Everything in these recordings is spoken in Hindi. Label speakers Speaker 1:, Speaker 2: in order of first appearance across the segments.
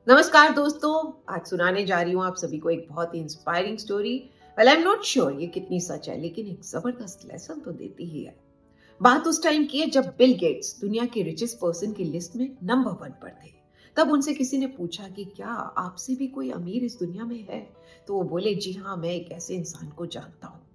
Speaker 1: नमस्कार दोस्तों, आज सुनाने जा रही हूँ आप सभी को एक बहुत ही inspiring story. Well, I am not sure ये कितनी सच है, लेकिन एक जबरदस्त लेसन तो देती ही है। बात उस टाइम की है जब बिल गेट्स दुनिया के रिचेस्ट पर्सन की लिस्ट में नंबर 1 पर थे। तब उनसे किसी ने पूछा कि क्या आपसे भी कोई अमीर इस दुनिया में है। तो वो बोले, जी हाँ, मैं एक ऐसे इंसान को जानता हूँ।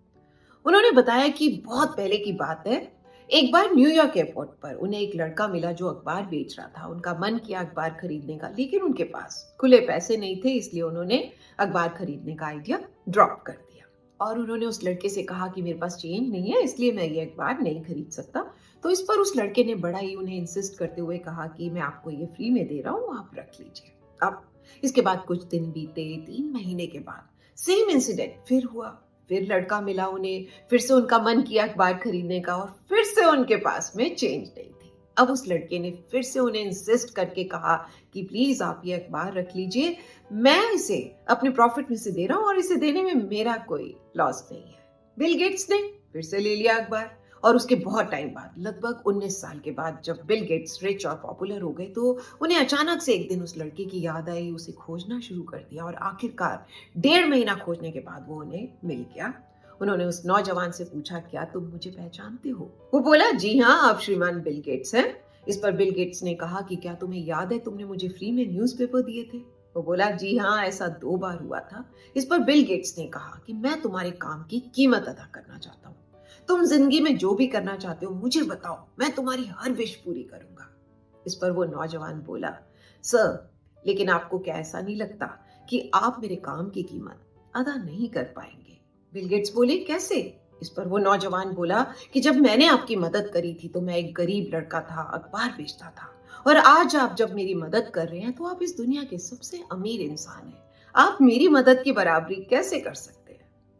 Speaker 1: उन्होंने बताया कि बहुत पहले की बात है। एक बार न्यूयॉर्क एयरपोर्ट पर उन्हें एक लड़का मिला जो अखबार बेच रहा था। उनका मन किया अखबार खरीदने का, लेकिन उनके पास खुले पैसे नहीं थे, इसलिए उन्होंने अखबार खरीदने का आइडिया ड्रॉप कर दिया। और उन्होंने उस लड़के से कहा कि मेरे पास चेंज नहीं है, इसलिए मैं ये अखबार नहीं खरीद सकता। तो इस पर उस लड़के ने बड़ा ही उन्हें इंसिस्ट करते हुए कहा कि मैं आपको ये फ्री में दे रहा हूँ, आप रख लीजिए। अब इसके बाद कुछ दिन बीते। 3 महीने के बाद सेम इंसिडेंट फिर हुआ। फिर लड़का मिला उन्हें, फिर से उनका मन किया अखबार खरीदने का, और फिर से उनके पास में चेंज नहीं थी। अब उस लड़के ने फिर से उन्हें इंसिस्ट करके कहा कि प्लीज आप ये अखबार रख लीजिए, मैं इसे अपने प्रॉफिट में से दे रहा हूं और इसे देने में मेरा कोई लॉस नहीं है। बिल गेट्स ने फिर से ले लिया अखबार। और उसके बहुत टाइम बाद, लगभग 19 साल के बाद, जब बिल गेट्स रिच और पॉपुलर हो गए, तो उन्हें अचानक से एक दिन उस लड़के की याद आई। उसे खोजना शुरू कर दिया और आखिरकार 1.5 महीना खोजने के बाद वो उन्हें मिल गया। उन्होंने उस नौजवान से पूछा, क्या तुम मुझे पहचानते हो? वो बोला, जी हाँ, आप श्रीमान बिल गेट्स हैं। इस पर बिल गेट्स ने कहा कि क्या तुम्हें याद है, तुमने मुझे फ्री में न्यूज़पेपर दिए थे? वो बोला, जी हाँ, ऐसा 2 बार हुआ था। इस पर बिल गेट्स ने कहा कि मैं तुम्हारे काम की कीमत अदा करना चाहता हूँ। तुम जिंदगी में जो भी करना चाहते हो मुझे बताओ, मैं तुम्हारी हर विश पूरी करूंगा। इस पर वो नौजवान बोला, सर, लेकिन आपको क्या ऐसा नहीं लगता कि आप मेरे काम की कीमत अदा नहीं कर पाएंगे? बिल गेट्स बोले, कैसे? इस पर वो नौजवान बोला कि जब मैंने आपकी मदद करी थी तो मैं एक गरीब लड़का था, अखबार बेचता था। और आज आप जब मेरी मदद कर रहे हैं तो आप इस दुनिया के सबसे अमीर इंसान हैं। आप मेरी मदद की बराबरी कैसे कर सकते हैं?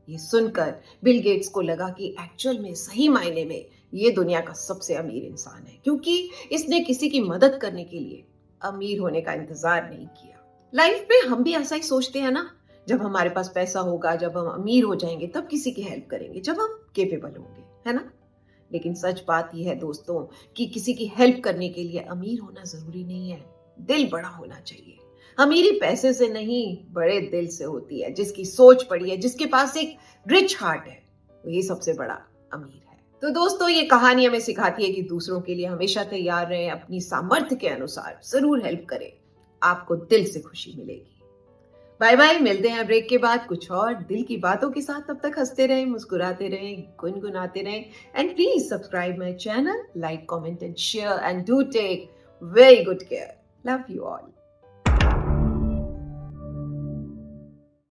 Speaker 1: ये सुनकर बिल गेट्स को लगा कि एक्चुअल में, सही मायने में, ये दुनिया का सबसे अमीर इंसान है, क्योंकि इसने किसी की मदद करने के लिए अमीर होने का इंतजार नहीं किया। लाइफ में हम भी ऐसा ही सोचते हैं ना, जब हमारे पास पैसा होगा, जब हम अमीर हो जाएंगे, तब किसी की हेल्प करेंगे, जब हम केपेबल होंगे, है ना? लेकिन सच बात यह है दोस्तों कि किसी की हेल्प करने के लिए अमीर होना जरूरी नहीं है। दिल बड़ा होना चाहिए। अमीरी पैसे से नहीं, बड़े दिल से होती है। जिसकी सोच बड़ी है, जिसके पास एक रिच हार्ट है, वही सबसे बड़ा अमीर है। तो दोस्तों, ये कहानी हमें सिखाती है कि दूसरों के लिए हमेशा तैयार रहें, अपनी सामर्थ्य के अनुसार जरूर हेल्प करें। आपको दिल से खुशी मिलेगी। बाय बाय, मिलते हैं ब्रेक के बाद कुछ और दिल की बातों के साथ। तब तक हंसते रहें, मुस्कुराते रहें, गुनगुनाते रहें। And please subscribe my channel, like, comment and share, and do take very good care. Love you all.